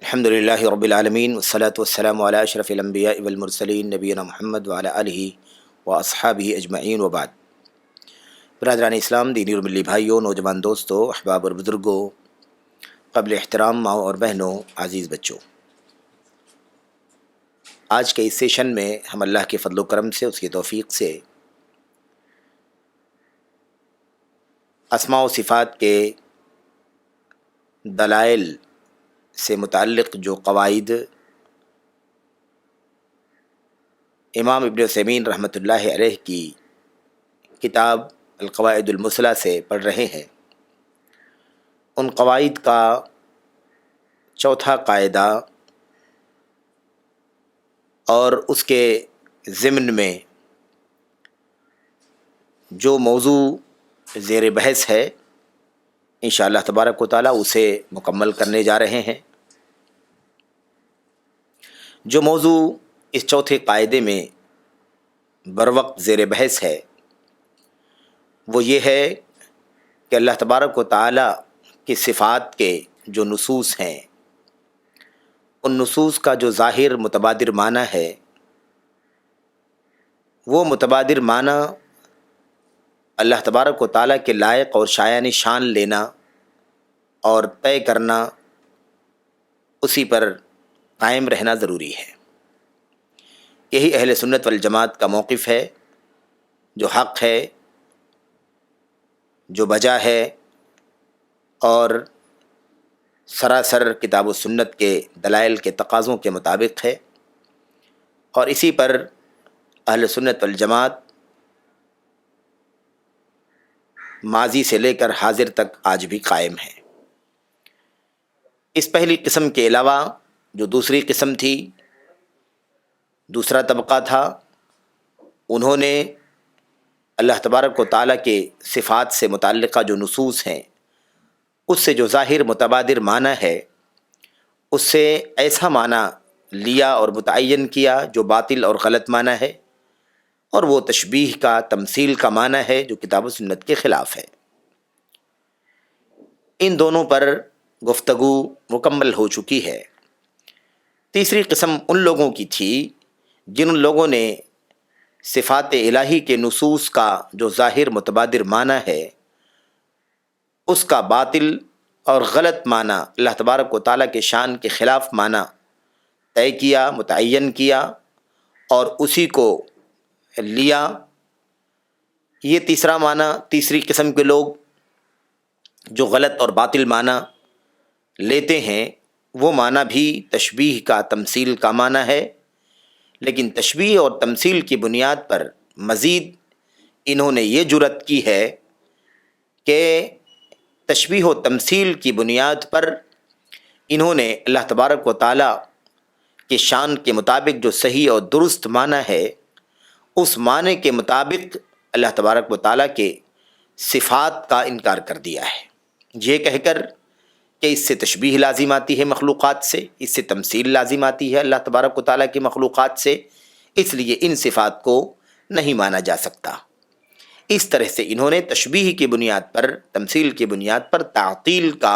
الحمد للہ رب العالمین والصلاة والسلام علی اشرف الانبیاء والمرسلین نبینا محمد وعلی آلہ واصحابہ اجمعین وبعد۔ برادران اسلام، دینی اور ملی بھائیوں، نوجوان دوستوں، احباب اور بزرگوں، قبل احترام ماؤں اور بہنوں، عزیز بچوں، آج کے اس سیشن میں ہم اللہ کے فضل و کرم سے، اس کی توفیق سے اسماء و صفات کے دلائل سے متعلق جو قواعد امام ابن عثیمین رحمۃ اللہ علیہ کی کتاب القواعد المثلیٰ سے پڑھ رہے ہیں، ان قواعد کا چوتھا قاعدہ اور اس کے ضمن میں جو موضوع زیر بحث ہے، انشاءاللہ تبارک و تعالیٰ اسے مکمل کرنے جا رہے ہیں۔ جو موضوع اس چوتھے قاعدے میں بروقت زیر بحث ہے وہ یہ ہے کہ اللہ تبارک و تعالیٰ کی صفات کے جو نصوص ہیں، ان نصوص کا جو ظاہر متبادر معنی ہے، وہ متبادر معنی اللہ تبارک و تعالیٰ کے لائق اور شایان شان لینا اور طے کرنا، اسی پر قائم رہنا ضروری ہے۔ یہی اہل سنت والجماعت کا موقف ہے، جو حق ہے، جو بجا ہے اور سراسر کتاب و سنت کے دلائل کے تقاضوں کے مطابق ہے، اور اسی پر اہل سنت والجماعت ماضی سے لے کر حاضر تک آج بھی قائم ہے۔ اس پہلی قسم کے علاوہ جو دوسری قسم تھی، دوسرا طبقہ تھا، انہوں نے اللہ تبارک و تعالیٰ کے صفات سے متعلقہ جو نصوص ہیں، اس سے جو ظاہر متبادر معنی ہے، اس سے ایسا معنی لیا اور متعین کیا جو باطل اور غلط معنی ہے، اور وہ تشبیہ کا، تمثیل کا معنی ہے جو کتاب و سنت کے خلاف ہے۔ ان دونوں پر گفتگو مکمل ہو چکی ہے۔ تیسری قسم ان لوگوں کی تھی جن لوگوں نے صفات الہی کے نصوص کا جو ظاہر متبادر معنی ہے، اس کا باطل اور غلط معنی، اللہ تبارک و تعالیٰ کے شان کے خلاف معنی طے کیا، متعین کیا اور اسی کو لیا۔ یہ تیسرا معنی، تیسری قسم کے لوگ جو غلط اور باطل معنی لیتے ہیں، وہ معنی بھی تشبیہ کا، تمثیل کا معنی ہے، لیکن تشبیہ اور تمثیل کی بنیاد پر مزید انہوں نے یہ جرأت کی ہے کہ تشبیہ و تمثیل کی بنیاد پر انہوں نے اللہ تبارک و تعالیٰ کے شان کے مطابق جو صحیح اور درست معنی ہے، اس معنی کے مطابق اللہ تبارک و تعالیٰ کے صفات کا انکار کر دیا ہے، یہ کہہ کر کہ اس سے تشبیہ لازم آتی ہے مخلوقات سے، اس سے تمثیل لازم آتی ہے اللہ تبارک و تعالیٰ کی مخلوقات سے، اس لیے ان صفات کو نہیں مانا جا سکتا۔ اس طرح سے انہوں نے تشبیہ کی بنیاد پر، تمثیل کی بنیاد پر تعطیل کا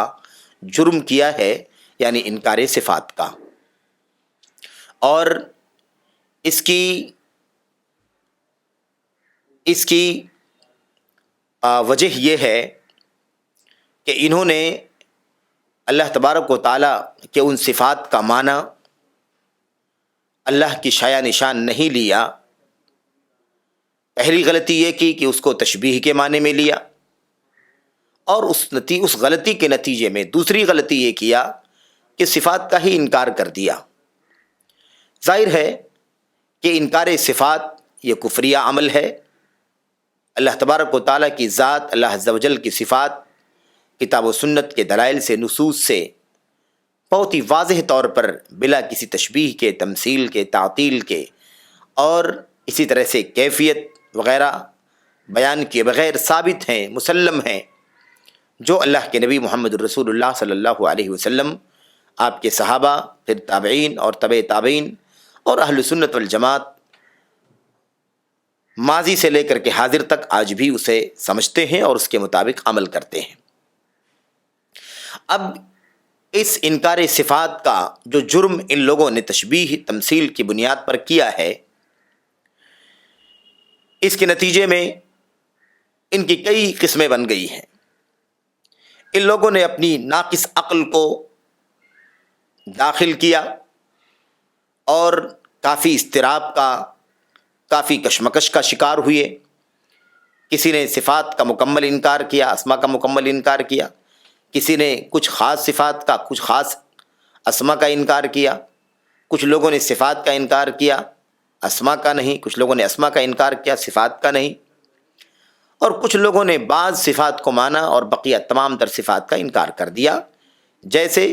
جرم کیا ہے، یعنی انکار صفات کا۔ اور اس کی وجہ یہ ہے کہ انہوں نے اللہ تبارک و تعالیٰ کے ان صفات کا معنی اللہ کی شایع نشان نہیں لیا۔ پہلی غلطی یہ کی کہ اس کو تشبیہ کے معنی میں لیا، اور اس غلطی کے نتیجے میں دوسری غلطی یہ کیا کہ صفات کا ہی انکار کر دیا۔ ظاہر ہے کہ انکار صفات یہ کفریہ عمل ہے۔ اللہ تبارک و تعالیٰ کی ذات، اللہ عز و جل کی صفات کتاب و سنت کے دلائل سے، نصوص سے بہت ہی واضح طور پر بلا کسی تشبیہ کے، تمثیل کے، تعطیل کے اور اسی طرح سے کیفیت وغیرہ بیان کیے بغیر ثابت ہیں، مسلم ہیں، جو اللہ کے نبی محمد الرسول اللہ صلی اللہ علیہ وسلم، آپ کے صحابہ، پھر تابعین اور تبع تابعین اور اہل سنت والجماعت ماضی سے لے کر کے حاضر تک آج بھی اسے سمجھتے ہیں اور اس کے مطابق عمل کرتے ہیں۔ اب اس انکار صفات کا جو جرم ان لوگوں نے تشبیہ تمثیل کی بنیاد پر کیا ہے، اس کے نتیجے میں ان کی کئی قسمیں بن گئی ہیں۔ ان لوگوں نے اپنی ناقص عقل کو داخل کیا اور کافی اضطراب کا، کافی کشمکش کا شکار ہوئے۔ کسی نے صفات کا مکمل انکار کیا، اسما کا مکمل انکار کیا، کسی نے کچھ خاص صفات کا، کچھ خاص اسما کا انکار کیا، کچھ لوگوں نے صفات کا انکار کیا، اسما کا نہیں، کچھ لوگوں نے اسما کا انکار کیا، صفات کا نہیں، اور کچھ لوگوں نے بعض صفات کو مانا اور بقیہ تمام تر صفات کا انکار کر دیا، جیسے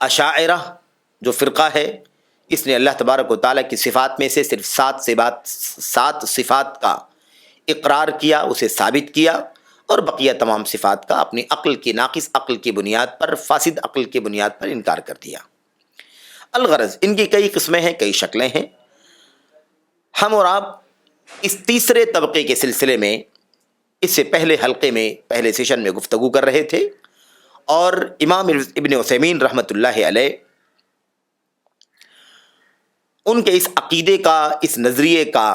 اشاعرہ جو فرقہ ہے، اس نے اللہ تبارک و تعالیٰ کی صفات میں سے صرف 7 صفات کا اقرار کیا، اسے ثابت کیا، اور بقیہ تمام صفات کا اپنی عقل کی، ناقص عقل کی بنیاد پر، فاسد عقل کی بنیاد پر انکار کر دیا۔ الغرض ان کی کئی قسمیں ہیں، کئی شکلیں ہیں۔ ہم اور آپ اس تیسرے طبقے کے سلسلے میں اس سے پہلے حلقے میں، پہلے سیشن میں گفتگو کر رہے تھے، اور امام ابن عثیمین رحمۃ اللہ علیہ ان کے اس عقیدے کا، اس نظریے کا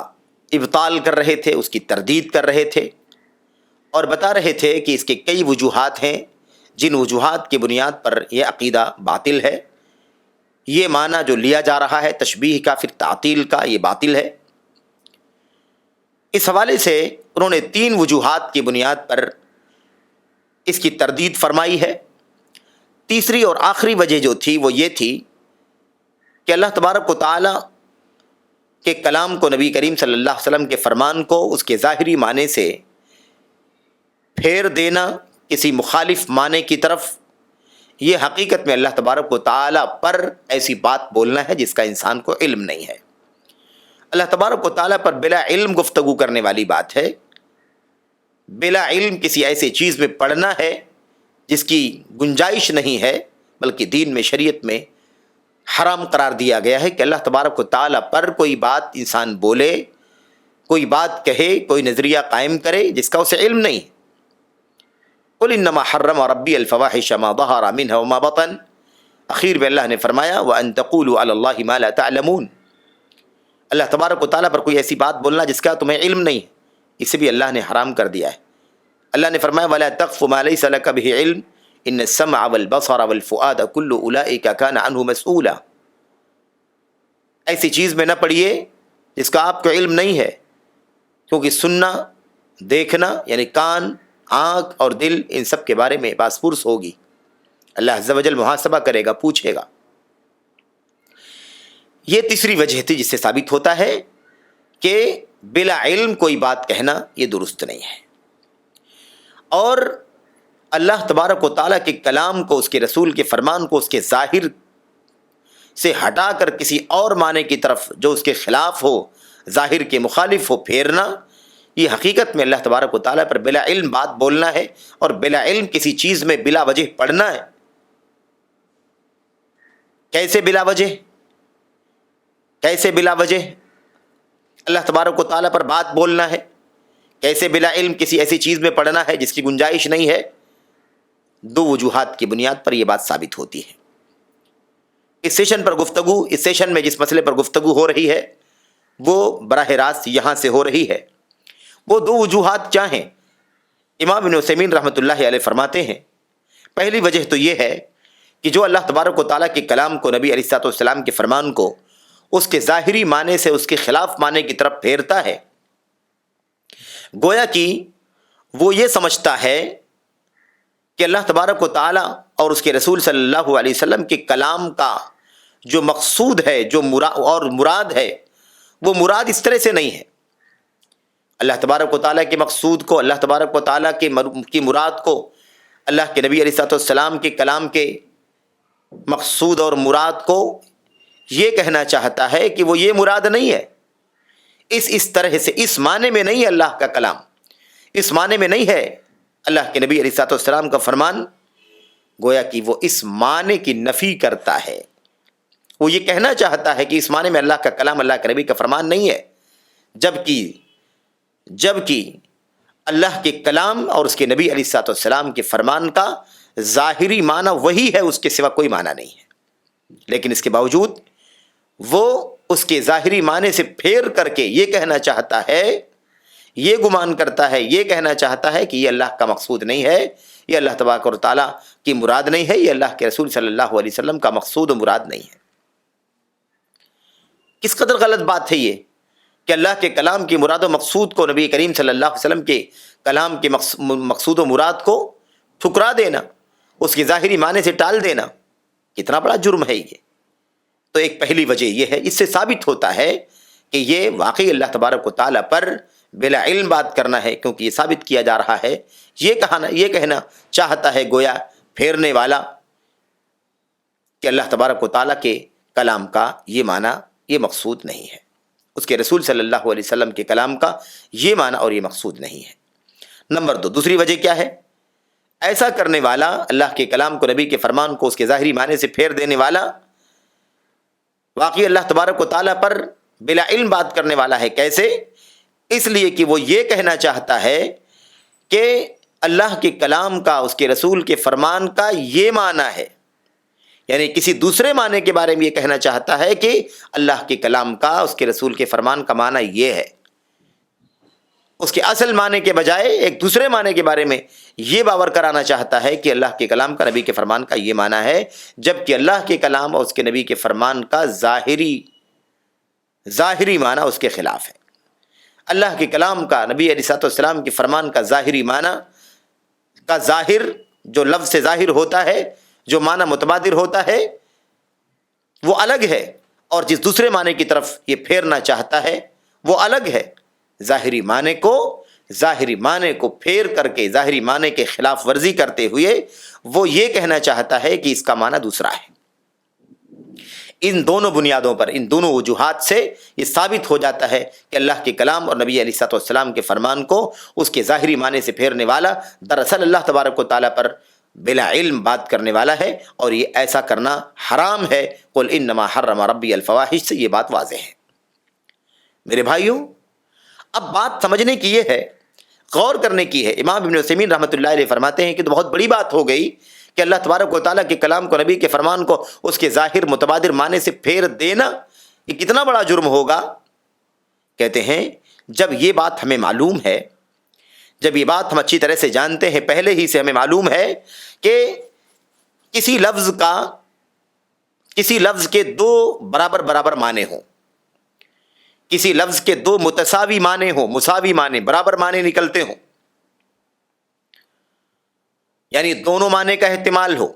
ابطال کر رہے تھے، اس کی تردید کر رہے تھے، اور بتا رہے تھے کہ اس کے کئی وجوہات ہیں جن وجوہات کی بنیاد پر یہ عقیدہ باطل ہے، یہ معنی جو لیا جا رہا ہے تشبیہ کا، پھر تعطیل کا، یہ باطل ہے۔ اس حوالے سے انہوں نے 3 وجوہات کی بنیاد پر اس کی تردید فرمائی ہے۔ تیسری اور آخری وجہ جو تھی وہ یہ تھی کہ اللہ تبارک و تعالی کے کلام کو، نبی کریم صلی اللہ علیہ وسلم کے فرمان کو اس کے ظاہری معنی سے پھیر دینا کسی مخالف معنی کی طرف، یہ حقیقت میں اللہ تبارک و تعالی پر ایسی بات بولنا ہے جس کا انسان کو علم نہیں ہے۔ اللہ تبارک و تعالی پر بلا علم گفتگو کرنے والی بات ہے۔ بلا علم کسی ایسے چیز میں پڑھنا ہے جس کی گنجائش نہیں ہے، بلکہ دین میں، شریعت میں حرام قرار دیا گیا ہے کہ اللہ تبارک و تعالی پر کوئی بات انسان بولے، کوئی بات کہے، کوئی نظریہ قائم کرے جس کا اسے علم نہیں۔ قل انما حرم ربی الفواحش ما ظہر منها وما بطن، اخیر میں اللہ نے فرمایا وان تقولوا علی اللہ ما لا تعلمون، اللہ تبارک و تعالیٰ پر کوئی ایسی بات بولنا جس کا تمہیں علم نہیں، اسے بھی اللہ نے حرام کر دیا ہے۔ اللہ نے فرمایا ولا تقف ما ليس لك به علم ان السمع والبصر والفؤاد كل اولئک كان عنه مسؤولا، ایسی چیز میں نہ پڑھیے جس کا آپ کو علم نہیں ہے، کیونکہ سننا، دیکھنا یعنی کان، آنکھ اور دل، ان سب کے بارے میں باس پرس ہوگی، اللہ عز و جل محاسبہ کرے گا، پوچھے گا۔ یہ تیسری وجہ تھی جس سے ثابت ہوتا ہے کہ بلا علم کوئی بات کہنا یہ درست نہیں ہے، اور اللہ تبارک و تعالیٰ کے کلام کو، اس کے رسول کے فرمان کو اس کے ظاہر سے ہٹا کر کسی اور معنی کی طرف جو اس کے خلاف ہو، ظاہر کے مخالف ہو، پھیرنا، یہ حقیقت میں اللہ تبارک و تعالیٰ پر بلا علم بات بولنا ہے، اور بلا علم کسی چیز میں بلا وجہ پڑھنا ہے۔ کیسے بلا وجہ؟ کیسے بلا وجہ اللہ تبارک و تعالیٰ پر بات بولنا ہے؟ کیسے بلا علم کسی ایسی چیز میں پڑھنا ہے جس کی گنجائش نہیں ہے؟ 2 وجوہات کی بنیاد پر یہ بات ثابت ہوتی ہے۔ اس سیشن میں جس مسئلے پر گفتگو ہو رہی ہے وہ براہ راست یہاں سے ہو رہی ہے۔ وہ 2 وجوہات کیا ہیں؟ امام ابن عثیمین رحمۃ اللہ علیہ فرماتے ہیں پہلی وجہ تو یہ ہے کہ جو اللہ تبارک و تعالیٰ کے کلام کو، نبی علیہ الصلوۃ والسلام کے فرمان کو اس کے ظاہری معنی سے اس کے خلاف معنی کی طرف پھیرتا ہے، گویا کہ وہ یہ سمجھتا ہے کہ اللہ تبارک و تعالیٰ اور اس کے رسول صلی اللہ علیہ وسلم کے کلام کا جو مقصود ہے، جو مراد ہے، وہ مراد اس طرح سے نہیں ہے۔ اللہ تبارک و تعالیٰ کے مقصود کو، اللہ تبارک و تعالیٰ کی مراد کو، اللہ کے نبی علیہ الصلوۃ والسلام کے کلام کے مقصود اور مراد کو یہ کہنا چاہتا ہے کہ وہ یہ مراد نہیں ہے، اس طرح سے، اس معنی میں نہیں ہے اللہ کا کلام، اس معنی میں نہیں ہے اللہ کے نبی علیہ الصلوۃ والسلام کا فرمان، گویا کہ وہ اس معنی کی نفی کرتا ہے۔ وہ یہ کہنا چاہتا ہے کہ اس معنی میں اللہ کا کلام، اللہ کے نبی کا فرمان نہیں ہے، جبکہ اللہ کے کلام اور اس کے نبی علیہ الصلوۃ والسلام کے فرمان کا ظاہری معنی وہی ہے، اس کے سوا کوئی معنی نہیں ہے، لیکن اس کے باوجود وہ اس کے ظاہری معنی سے پھیر کر کے یہ کہنا چاہتا ہے، یہ گمان کرتا ہے، یہ کہنا چاہتا ہے کہ یہ اللہ کا مقصود نہیں ہے، یہ اللہ تبارک و تعالیٰ کی مراد نہیں ہے، یہ اللہ کے رسول صلی اللہ علیہ وسلم کا مقصود و مراد نہیں ہے۔ کس قدر غلط بات ہے یہ کہ اللہ کے کلام کی مراد و مقصود کو، نبی کریم صلی اللہ علیہ وسلم کے کلام کے مقصود و مراد کو ٹھکرا دینا، اس کے ظاہری معنی سے ٹال دینا، کتنا بڑا جرم ہے یہ۔ تو ایک پہلی وجہ یہ ہے، اس سے ثابت ہوتا ہے کہ یہ واقعی اللہ تبارک و تعالیٰ پر بلا علم بات کرنا ہے، کیونکہ یہ ثابت کیا جا رہا ہے، یہ کہنا چاہتا ہے گویا پھیرنے والا کہ اللہ تبارک و تعالیٰ کے کلام کا یہ معنی، یہ مقصود نہیں ہے، اس کے رسول صلی اللہ علیہ وسلم کے کلام کا یہ معنی اور یہ مقصود نہیں ہے۔ نمبر 2، دوسری وجہ کیا ہے؟ ایسا کرنے والا، اللہ کے کلام کو، نبی کے فرمان کو اس کے ظاہری معنی سے پھیر دینے والا، واقعی اللہ تبارک و تعالیٰ پر بلا علم بات کرنے والا ہے۔ کیسے؟ اس لیے کہ وہ یہ کہنا چاہتا ہے کہ اللہ کے کلام کا، اس کے رسول کے فرمان کا یہ معنی ہے، یعنی کسی دوسرے معنی کے بارے میں یہ کہنا چاہتا ہے کہ اللہ کے کلام کا، اس کے رسول کے فرمان کا معنی یہ ہے، اس کے اصل معنی کے بجائے ایک دوسرے معنی کے بارے میں یہ باور کرانا چاہتا ہے کہ اللہ کے کلام کا، نبی کے فرمان کا یہ معنی ہے، جبکہ اللہ کے کلام اور اس کے نبی کے فرمان کا ظاہری معنی اس کے خلاف ہے۔ اللہ کے کلام کا، نبی علیہ السلام کے فرمان کا ظاہری معنی کا ظاہر، جو لفظ سے ظاہر ہوتا ہے، جو معنی متبادر ہوتا ہے، وہ الگ ہے، اور جس دوسرے معنی کی طرف یہ پھیرنا چاہتا ہے وہ الگ ہے۔ ظاہری معنی کو پھیر کر کے، ظاہری معنی کے خلاف ورزی کرتے ہوئے وہ یہ کہنا چاہتا ہے کہ اس کا معنی دوسرا ہے۔ ان دونوں بنیادوں پر، ان دونوں وجوہات سے یہ ثابت ہو جاتا ہے کہ اللہ کے کلام اور نبی علیہ السلام کے فرمان کو اس کے ظاہری معنی سے پھیرنے والا دراصل اللہ تبارک و تعالیٰ پر بلا علم بات کرنے والا ہے، اور یہ ایسا کرنا حرام ہے۔ قل انما حرم ربی الفواحش سے یہ بات واضح ہے۔ میرے بھائیوں، اب بات سمجھنے کی یہ ہے، غور کرنے کی ہے۔ امام ابن عثیمین رحمۃ اللہ علیہ فرماتے ہیں کہ تو بہت بڑی بات ہو گئی کہ اللہ تبارک و تعالیٰ کے کلام کو، نبی کے فرمان کو اس کے ظاہر متبادر معنی سے پھیر دینا، یہ کتنا بڑا جرم ہوگا۔ کہتے ہیں جب یہ بات ہمیں معلوم ہے، جب یہ بات ہم اچھی طرح سے جانتے ہیں، پہلے ہی سے ہمیں معلوم ہے کہ کسی لفظ کے دو برابر معنی ہوں، کسی لفظ کے دو متساوی معنی ہوں، مساوی معنی، برابر معنی نکلتے ہوں، یعنی دونوں معنی کا احتمال ہو،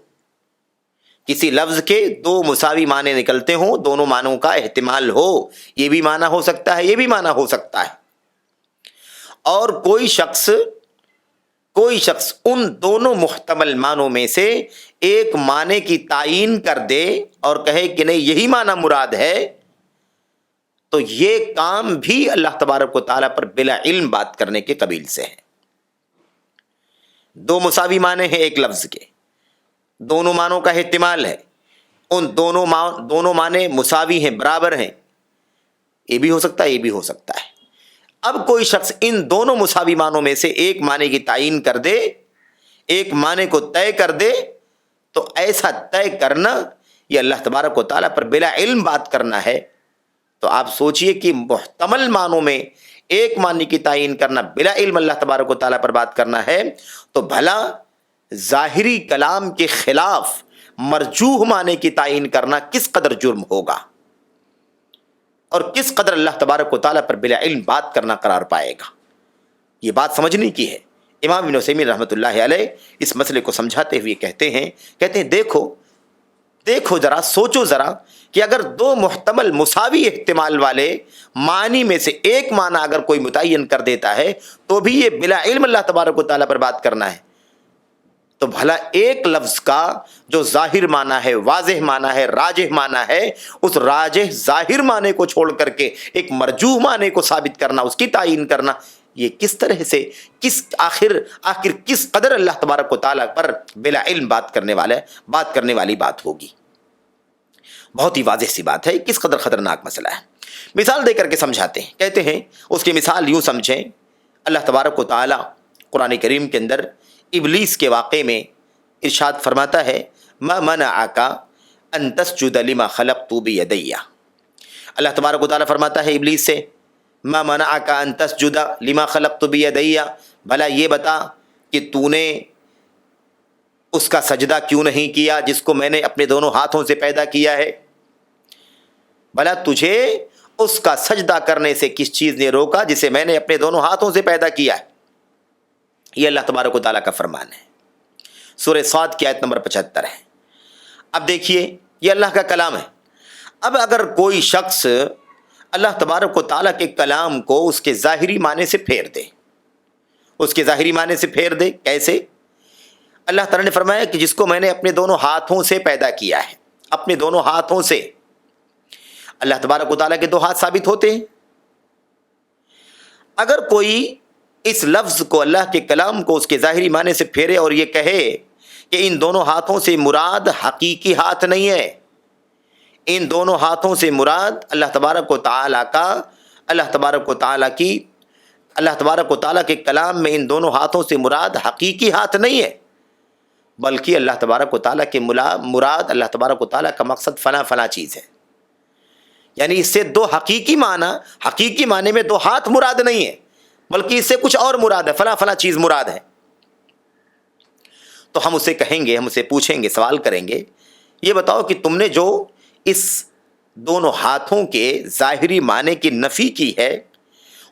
کسی لفظ کے دو مساوی معنی نکلتے ہوں، دونوں معنوں کا احتمال ہو، یہ بھی معنی ہو سکتا ہے، یہ بھی معنی ہو سکتا ہے، اور کوئی شخص ان دونوں محتمل معنوں میں سے ایک معنی کی تعیین کر دے اور کہے کہ نہیں یہی معنی مراد ہے، تو یہ کام بھی اللہ تبارک و تعالیٰ پر بلا علم بات کرنے کے قبیل سے ہے۔ دو مساوی معنی ہیں ایک لفظ کے، دونوں معنوں کا احتمال ہے، ان دونوں معنی مساوی ہیں، برابر ہیں، یہ بھی ہو سکتا ہے، یہ بھی ہو سکتا ہے۔ اب کوئی شخص ان دونوں مساوی معنوں میں سے ایک معنی کی تعیین کر دے، ایک معنی کو طے کر دے، تو ایسا طے کرنا یہ اللہ تبارک و تعالیٰ پر بلا علم بات کرنا ہے۔ تو آپ سوچئے کہ محتمل معنوں میں ایک معنی کی تعیین کرنا بلا علم اللہ تبارک و تعالیٰ پر بات کرنا ہے، تو بھلا ظاہری کلام کے خلاف مرجوح معنی کی تعیین کرنا کس قدر جرم ہوگا، اور کس قدر اللہ تبارک و تعالیٰ پر بلا علم بات کرنا قرار پائے گا۔ یہ بات سمجھنے کی ہے۔ امام ابن عثیمین رحمۃ اللہ علیہ اس مسئلے کو سمجھاتے ہوئے کہتے ہیں دیکھو ذرا، سوچو ذرا کہ اگر دو محتمل مساوی احتمال والے معنی میں سے ایک معنی اگر کوئی متعین کر دیتا ہے تو بھی یہ بلا علم اللہ تبارک و تعالیٰ پر بات کرنا ہے، تو بھلا ایک لفظ کا جو ظاہر معنی ہے، واضح معنی ہے، راجح معنی ہے، اس راجح ظاہر معنی کو چھوڑ کر کے ایک مرجوح معنی کو ثابت کرنا، اس کی تعیین کرنا، یہ کس طرح سے، آخر کس قدر اللہ تبارک و تعالیٰ پر بلا علم بات کرنے والی بات ہوگی۔ بہت ہی واضح سی بات ہے، کس قدر خطرناک مسئلہ ہے۔ مثال دے کر کے سمجھاتے ہیں، کہتے ہیں اس کی مثال یوں سمجھیں، اللہ تبارک و تعالیٰ قرآن کریم کے اندر ابلیس کے واقعے میں ارشاد فرماتا ہے ما منعک ان تسجد لما خلقت بیدی. اللہ تبارک و تعالیٰ فرماتا ہے ابلیس سے ما منعک ان تسجد لما خلقت بیدی، بھلا یہ بتا کہ تو نے اس کا سجدہ کیوں نہیں کیا جس کو میں نے اپنے دونوں ہاتھوں سے پیدا کیا ہے. بھلا تجھے اس کا سجدہ کرنے سے کس چیز نے روکا جسے میں نے اپنے دونوں ہاتھوں سے پیدا کیا ہے. یہ اللہ تبارک و تعالیٰ کا فرمان ہے. سورہ صاد کی آیت نمبر 75 ہے. اب دیکھیے یہ اللہ کا کلام ہے. اب اگر کوئی شخص اللہ تبارک و تعالیٰ کے کلام کو اس کے ظاہری معنی سے پھیر دے، اس کے ظاہری معنی سے پھیر دے، کیسے؟ اللہ تعالیٰ نے فرمایا کہ جس کو میں نے اپنے دونوں ہاتھوں سے پیدا کیا ہے، اپنے دونوں ہاتھوں سے. اللہ تبارک و تعالیٰ کے دو ہاتھ ثابت ہوتے ہیں. اگر کوئی اس لفظ کو، اللہ کے کلام کو اس کے ظاہری معنی سے پھیرے اور یہ کہے کہ ان دونوں ہاتھوں سے مراد حقیقی ہاتھ نہیں ہے، ان دونوں ہاتھوں سے مراد اللہ تبارک و تعالیٰ کا، اللہ تبارک و تعالیٰ کے کلام میں ان دونوں ہاتھوں سے مراد حقیقی ہاتھ نہیں ہے، بلکہ اللہ تبارک و تعالیٰ کے مراد، اللہ تبارک و تعالیٰ کا مقصد فلاں فلاں چیز ہے. یعنی اس سے دو حقیقی معنی میں دو ہاتھ مراد نہیں ہے، بلکہ اس سے کچھ اور مراد ہے، فلاں فلاں چیز مراد ہے. تو ہم اسے کہیں گے، ہم اسے پوچھیں گے، سوال کریں گے، یہ بتاؤ کہ تم نے جو اس دونوں ہاتھوں کے ظاہری معنی کی نفی کی ہے،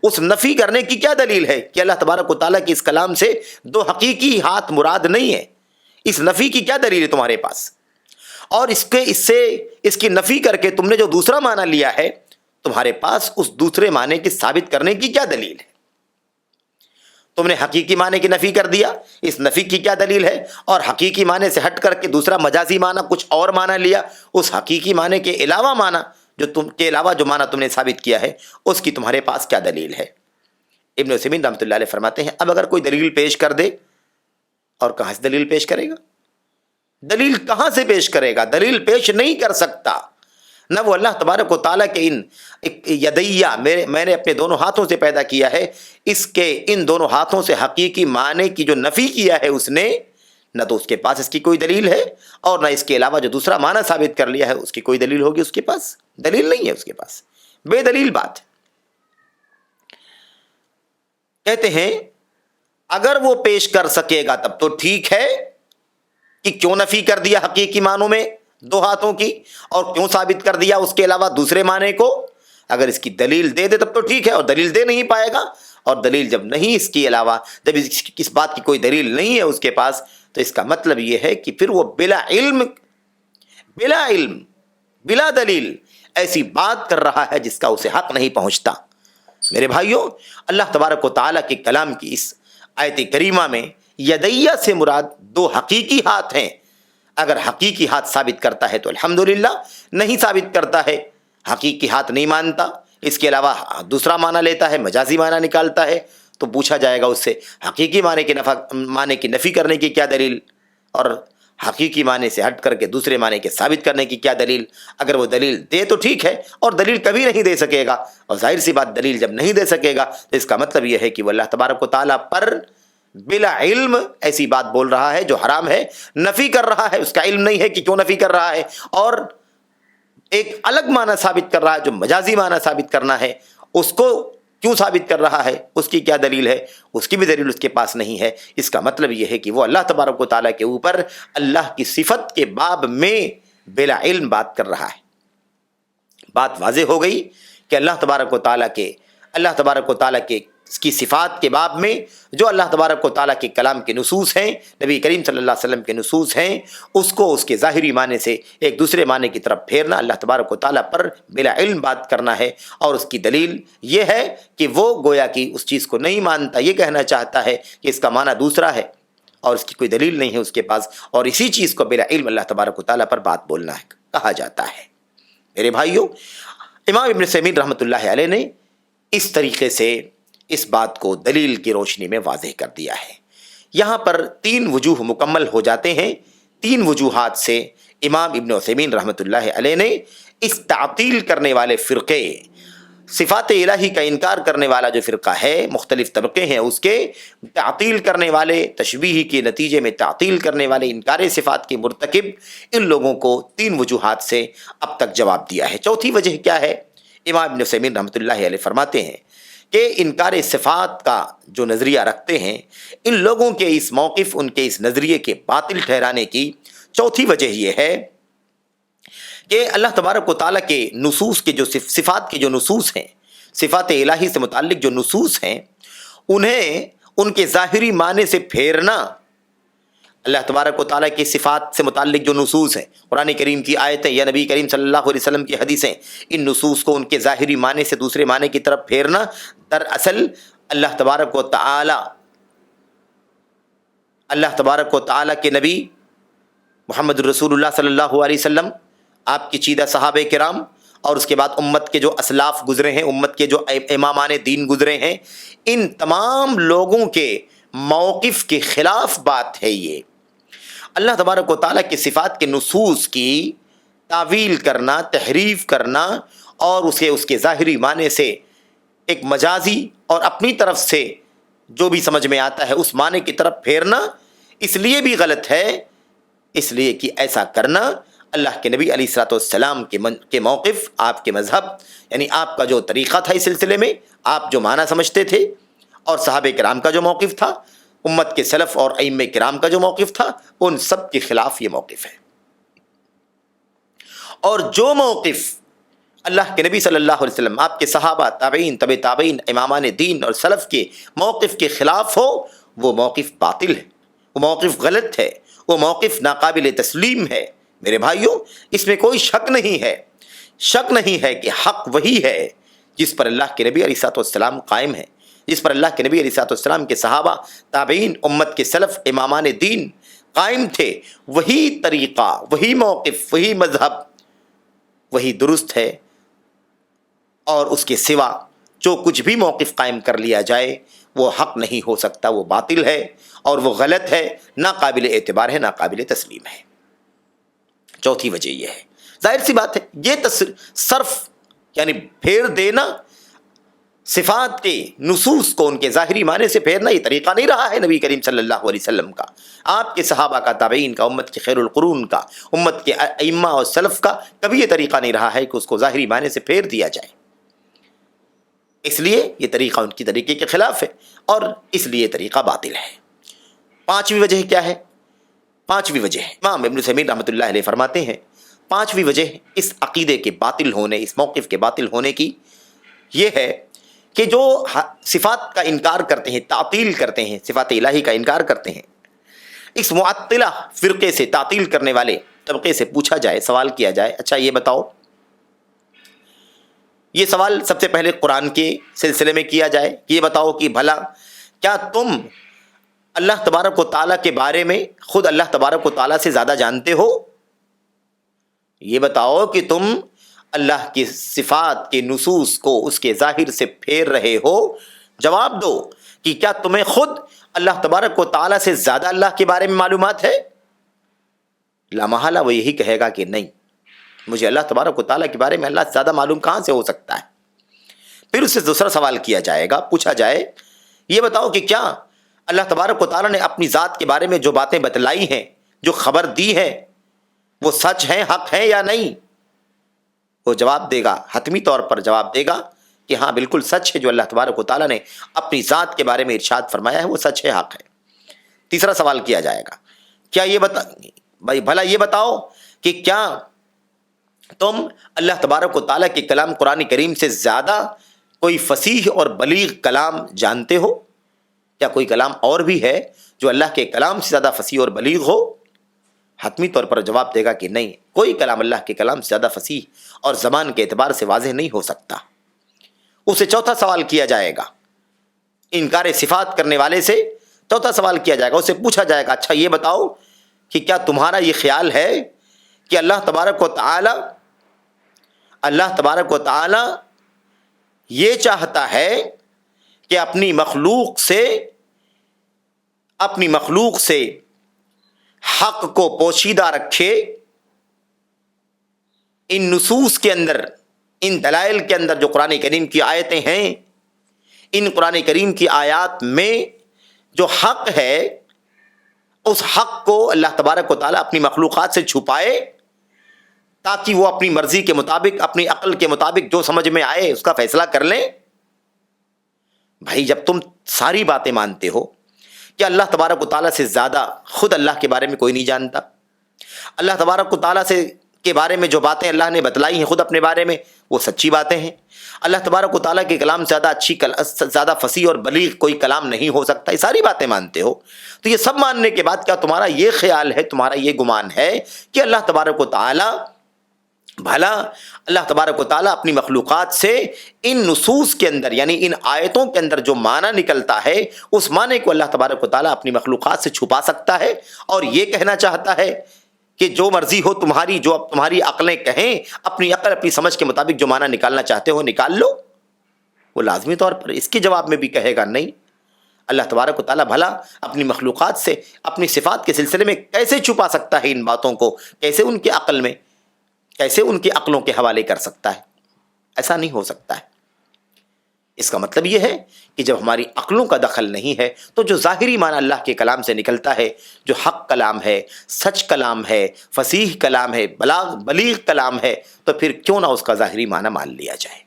اس نفی کرنے کی کیا دلیل ہے کہ اللہ تبارک و تعالیٰ کے اس کلام سے دو حقیقی ہاتھ مراد نہیں ہے؟ اس نفی کی کیا دلیل ہے تمہارے پاس؟ اور اس کی نفی کر کے تم نے جو دوسرا معنی لیا ہے، تمہارے پاس اس دوسرے معنی کی ثابت کرنے کی کیا دلیل ہے؟ تم نے حقیقی معنی کی نفی کر دیا، اس نفی کی کیا دلیل ہے؟ اور حقیقی معنی سے ہٹ کر کے دوسرا مجازی معنی کچھ اور معنی لیا، اس حقیقی معنی کے علاوہ جو معنی تم نے ثابت کیا ہے، اس کی تمہارے پاس کیا دلیل ہے؟ ابن عثیمین رحمۃ اللہ علیہ فرماتے ہیں اب اگر کوئی دلیل پیش کر دے، اور کہاں سے دلیل پیش کرے گا؟ دلیل کہاں سے پیش کرے گا؟ دلیل پیش نہیں کر سکتا. نہ وہ اللہ تبارک و تعالیٰ کے ان یدیہ، میں نے اپنے دونوں ہاتھوں سے پیدا کیا ہے، اس کے ان دونوں ہاتھوں سے حقیقی معنی کی جو نفی کیا ہے اس نے، نہ تو اس کے پاس اس کی کوئی دلیل ہے، اور نہ اس کے علاوہ جو دوسرا معنی ثابت کر لیا ہے اس کی کوئی دلیل ہوگی. اس کے پاس دلیل نہیں ہے، اس کے پاس بے دلیل بات. کہتے ہیں اگر وہ پیش کر سکے گا تب تو ٹھیک ہے کہ کیوں نفی کر دیا حقیقی معنوں میں دو ہاتھوں کی، اور کیوں ثابت کر دیا اس کے علاوہ دوسرے معنی کو. اگر اس کی دلیل دے تب تو ٹھیک ہے، اور دلیل دے نہیں پائے گا، اور دلیل جب نہیں اس کے علاوہ، جب اس بات کی کوئی دلیل نہیں ہے اس کے پاس، تو اس کا مطلب یہ ہے کہ پھر وہ بلا علم بلا دلیل ایسی بات کر رہا ہے جس کا اسے حق نہیں پہنچتا. میرے بھائیوں، اللہ تبارک و تعالیٰ کے کلام کی اس آیت کریمہ میں یدیہ سے مراد دو حقیقی ہاتھ ہیں. اگر حقیقی ہاتھ ثابت کرتا ہے تو الحمدللہ، نہیں ثابت کرتا ہے، حقیقی ہاتھ نہیں مانتا، اس کے علاوہ دوسرا معنی لیتا ہے، مجازی معنی نکالتا ہے، تو پوچھا جائے گا اس سے حقیقی معنی کی نفی کرنے کی کیا دلیل، اور حقیقی معنی سے ہٹ کر کے دوسرے معنی کے ثابت کرنے کی کیا دلیل. اگر وہ دلیل دے تو ٹھیک ہے، اور دلیل کبھی نہیں دے سکے گا، اور ظاہر سی بات دلیل جب نہیں دے سکے گا تو اس کا مطلب یہ ہے کہ وہ اللہ تبارک و تعالیٰ پر بلا علم ایسی بات بول رہا ہے جو حرام ہے، نفی کر رہا ہے، اس کا علم نہیں ہے کہ کیوں نفی کر رہا ہے، اور ایک الگ معنی ثابت کر رہا ہے جو مجازی معنی ثابت کرنا ہے، اس کو کیوں ثابت کر رہا ہے، اس کی کیا دلیل ہے، اس کی بھی دلیل اس کے پاس نہیں ہے. اس کا مطلب یہ ہے کہ وہ اللہ تبارک و تعالیٰ کے اوپر اللہ کی صفت کے باب میں بلا علم بات کر رہا ہے. بات واضح ہو گئی کہ اللہ تبارک و تعالیٰ کے کی صفات کے باب میں جو اللہ تبارک و تعالیٰ کے کلام کے نصوص ہیں، نبی کریم صلی اللہ علیہ وسلم کے نصوص ہیں، اس کو اس کے ظاہری معنی سے ایک دوسرے معنی کی طرف پھیرنا، اللہ تبارک و تعالیٰ پر بلا علم بات کرنا ہے. اور اس کی دلیل یہ ہے کہ وہ گویا کہ اس چیز کو نہیں مانتا، یہ کہنا چاہتا ہے کہ اس کا معنی دوسرا ہے، اور اس کی کوئی دلیل نہیں ہے اس کے پاس، اور اسی چیز کو بلا علم اللہ تبارک و تعالیٰ پر بات بولنا ہے کہا جاتا ہے. میرے بھائیوں، امام ابن عثیمین رحمۃ اللہ علیہ نے اس طریقے سے اس بات کو دلیل کی روشنی میں واضح کر دیا ہے. یہاں پر 3 وجوہ مکمل ہو جاتے ہیں. 3 وجوہات سے امام ابن عثیمین رحمۃ اللہ علیہ نے اس تعطیل کرنے والے فرقے صفات الہی کا انکار کرنے والا جو فرقہ ہے، مختلف طبقے ہیں اس کے، تعطیل کرنے والے، تشبیہ کے نتیجے میں تعطیل کرنے والے، انکار صفات کے مرتکب، ان لوگوں کو 3 وجوہات سے اب تک جواب دیا ہے۔ چوتھی وجہ کیا ہے؟ امام ابن عثیمین رحمۃ اللہ علیہ فرماتے ہیں کہ انکار صفات کا جو نظریہ رکھتے ہیں، ان لوگوں کے اس موقف، ان کے اس نظریے کے باطل ٹھہرانے کی چوتھی وجہ یہ ہے کہ اللہ تبارک و تعالیٰ کے نصوص کے جو صفات کے جو نصوص ہیں، صفات الہی سے متعلق جو نصوص ہیں، انہیں ان کے ظاہری معنی سے پھیرنا، اللہ تبارک و تعالیٰ کی صفات سے متعلق جو نصوص ہیں، قرآن کریم کی آیتیں یا نبی کریم صلی اللہ علیہ وسلم کی حدیثیں، ان نصوص کو ان کے ظاہری معنی سے دوسرے معنی کی طرف پھیرنا، دراصل اللہ تبارک و تعالیٰ کے نبی محمد رسول اللہ صلی اللہ علیہ وسلم، آپ کی چیدہ صحابہ کرام، اور اس کے بعد امت کے جو اسلاف گزرے ہیں، امت کے جو امامان دین گزرے ہیں، ان تمام لوگوں کے موقف کے خلاف بات ہے یہ۔ اللہ تبارک و تعالیٰ کی صفات کے نصوص کی تعویل کرنا، تحریف کرنا، اور اسے اس کے ظاہری معنی سے ایک مجازی اور اپنی طرف سے جو بھی سمجھ میں آتا ہے اس معنی کی طرف پھیرنا اس لیے بھی غلط ہے، اس لیے کہ ایسا کرنا اللہ کے نبی علیہ الصلوۃ والسلام کے موقف، آپ کے مذہب، یعنی آپ کا جو طریقہ تھا اس سلسلے میں، آپ جو معنی سمجھتے تھے، اور صحابہ کرام کا جو موقف تھا، امت کے سلف اور ائمہ کرام کا جو موقف تھا، ان سب کے خلاف یہ موقف ہے۔ اور جو موقف اللہ کے نبی صلی اللہ علیہ وسلم، آپ کے صحابہ، تابعین، تبع تابعین، امامان دین اور سلف کے موقف کے خلاف ہو، وہ موقف باطل ہے، وہ موقف غلط ہے، وہ موقف ناقابل تسلیم ہے۔ میرے بھائیوں، اس میں کوئی شک نہیں ہے کہ حق وہی ہے جس پر اللہ کے نبی علیہ الصلوۃ والسلام قائم ہے، جس پر اللہ کے نبی علیہ الصلوۃ والسلام کے صحابہ، تابعین، امت کے سلف، امامان دین قائم تھے۔ وہی طریقہ، وہی موقف، وہی مذہب، وہی درست ہے، اور اس کے سوا جو کچھ بھی موقف قائم کر لیا جائے وہ حق نہیں ہو سکتا، وہ باطل ہے اور وہ غلط ہے، ناقابل اعتبار ہے، ناقابل تسلیم ہے۔ چوتھی وجہ یہ ہے، ظاہر سی بات ہے، یہ صرف یعنی پھیر دینا، صفات کے نصوص کو ان کے ظاہری معنی سے پھیرنا، یہ طریقہ نہیں رہا ہے نبی کریم صلی اللہ علیہ وسلم کا، آپ کے صحابہ کا، تابعین کا، امت کے خیر القرون کا، امت کے ائمہ اور سلف کا کبھی یہ طریقہ نہیں رہا ہے کہ اس کو ظاہری معنی سے پھیر دیا جائے۔ اس لیے یہ طریقہ ان کی طریقے کے خلاف ہے، اور اس لیے یہ طریقہ باطل ہے۔ پانچویں وجہ کیا ہے؟ پانچویں وجہ امام ابن عثیمین رحمۃ اللہ علیہ فرماتے ہیں، پانچویں وجہ اس عقیدے کے باطل ہونے، اس موقف کے باطل ہونے کی یہ ہے کہ جو صفات کا انکار کرتے ہیں، تعطیل کرتے ہیں، صفات الہی کا انکار کرتے ہیں، اس معطلہ فرقے سے، تعطیل کرنے والے طبقے سے پوچھا جائے، سوال کیا جائے، اچھا یہ بتاؤ، یہ سوال سب سے پہلے قرآن کے سلسلے میں کیا جائے، یہ بتاؤ کہ بھلا کیا تم اللہ تبارک و تعالیٰ کے بارے میں خود اللہ تبارک و تعالیٰ سے زیادہ جانتے ہو؟ یہ بتاؤ کہ تم اللہ کی صفات کے نصوص کو اس کے ظاہر سے پھیر رہے ہو؟ جواب دو کہ کیا تمہیں خود اللہ تبارک و تعالیٰ سے زیادہ اللہ کے بارے میں معلومات ہے؟ لامحالہ وہ یہی کہے گا کہ نہیں، مجھے اللہ تبارک و تعالیٰ کے بارے میں اللہ سے زیادہ معلوم کہاں سے ہو سکتا ہے؟ پھر اس سے دوسرا سوال کیا جائے گا، پوچھا جائے، یہ بتاؤ کہ کیا اللہ تبارک و تعالیٰ نے اپنی ذات کے بارے میں جو باتیں بتلائی ہیں، جو خبر دی ہے، وہ سچ ہیں، حق ہیں یا نہیں؟ وہ جواب دے گا، حتمی طور پر جواب دے گا کہ ہاں بالکل سچ ہے، جو اللہ تبارک و تعالیٰ نے اپنی ذات کے بارے میں ارشاد فرمایا ہے وہ سچ ہے، حق ہے۔ تیسرا سوال کیا جائے گا، کیا یہ بھلا یہ بتاؤ کہ کیا تم اللہ تبارک و تعالیٰ کے کلام قرآن کریم سے زیادہ کوئی فصیح اور بلیغ کلام جانتے ہو؟ کیا کوئی کلام اور بھی ہے جو اللہ کے کلام سے زیادہ فصیح اور بلیغ ہو؟ حتمی طور پر جواب دے گا کہ نہیں، کوئی کلام اللہ کے کلام سے زیادہ فصیح اور زبان کے اعتبار سے واضح نہیں ہو سکتا۔ اسے چوتھا سوال کیا جائے گا، انکار صفات کرنے والے سے چوتھا سوال کیا جائے گا، اسے پوچھا جائے گا، اچھا یہ بتاؤ کہ کیا تمہارا یہ خیال ہے کہ اللہ تبارک و تعالی یہ چاہتا ہے کہ اپنی مخلوق سے حق کو پوشیدہ رکھے، ان نصوص کے اندر ان دلائل کے اندر جو قرآن کریم کی آیتیں ہیں، ان قرآن کریم کی آیات میں جو حق ہے، اس حق کو اللہ تبارک و تعالیٰ اپنی مخلوقات سے چھپائے تاکہ وہ اپنی مرضی کے مطابق، اپنی عقل کے مطابق جو سمجھ میں آئے اس کا فیصلہ کر لیں۔ بھائی جب تم ساری باتیں مانتے ہو کہ اللہ تبارک و تعالیٰ سے زیادہ خود اللہ کے بارے میں کوئی نہیں جانتا، اللہ تبارک و تعالیٰ کے بارے میں جو باتیں اللہ نے بتلائی ہیں خود اپنے بارے میں وہ سچی باتیں ہیں، اللہ تبارک و تعالیٰ کے کلام سے زیادہ فصیح اور بلیغ کوئی کلام نہیں ہو سکتا، یہ ساری باتیں مانتے ہو، تو یہ سب ماننے کے بعد کیا تمہارا یہ خیال ہے، تمہارا یہ گمان ہے کہ اللہ تبارک و تعالیٰ بھلا اللہ تبارک و تعالیٰ اپنی مخلوقات سے ان نصوص کے اندر، یعنی ان آیتوں کے اندر جو معنی نکلتا ہے اس معنی کو اللہ تبارک و تعالیٰ اپنی مخلوقات سے چھپا سکتا ہے اور یہ کہنا چاہتا ہے کہ جو مرضی ہو تمہاری، جو اب تمہاری عقلیں کہیں، اپنی عقل اپنی سمجھ کے مطابق جو معنی نکالنا چاہتے ہو نکال لو؟ وہ لازمی طور پر اس کے جواب میں بھی کہے گا نہیں، اللہ تبارک و تعالیٰ بھلا اپنی مخلوقات سے اپنی صفات کے سلسلے میں کیسے چھپا سکتا ہے ان باتوں کو، کیسے ان کے عقل میں، کیسے ان کی عقلوں کے حوالے کر سکتا ہے؟ ایسا نہیں ہو سکتا ہے۔ اس کا مطلب یہ ہے کہ جب ہماری عقلوں کا دخل نہیں ہے تو جو ظاہری معنی اللہ کے کلام سے نکلتا ہے، جو حق کلام ہے، سچ کلام ہے، فصیح کلام ہے، بلیغ کلام ہے، تو پھر کیوں نہ اس کا ظاہری معنی مان لیا جائے؟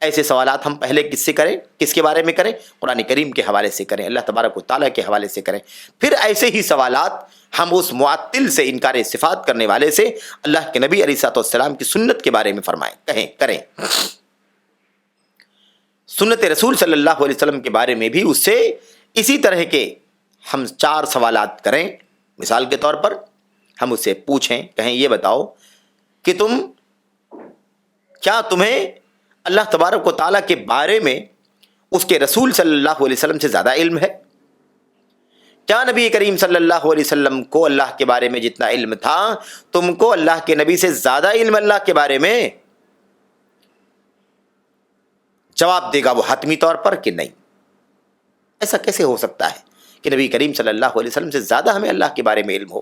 ایسے سوالات ہم پہلے کس سے کریں، کس کے بارے میں کریں؟ قرآن کریم کے حوالے سے کریں، اللہ تبارک و تعالیٰ کے حوالے سے کریں۔ پھر ایسے ہی سوالات ہم اس معطل سے، انکار صفات کرنے والے سے، اللہ کے نبی علیہ الصلوۃ والسلام کی سنت کے بارے میں فرمائیں، کریں۔ سنت رسول صلی اللہ علیہ وسلم کے بارے میں بھی اس سے اسی طرح کے ہم 4 سوالات کریں۔ مثال کے طور پر ہم اس سے پوچھیں، کہیں یہ بتاؤ کہ کیا تمہیں اللہ تبارک و تعالیٰ کے بارے میں اس کے رسول صلی اللہ علیہ وسلم سے زیادہ علم ہے؟ کیا نبی کریم صلی اللہ علیہ وسلم کو اللہ کے بارے میں جتنا علم تھا تم کو اللہ کے نبی سے زیادہ علم اللہ کے بارے میں؟ جواب دے گا وہ حتمی طور پر کہ نہیں۔ ایسا کیسے ہو سکتا ہے کہ نبی کریم صلی اللہ علیہ وسلم سے زیادہ ہمیں اللہ کے بارے میں علم ہو؟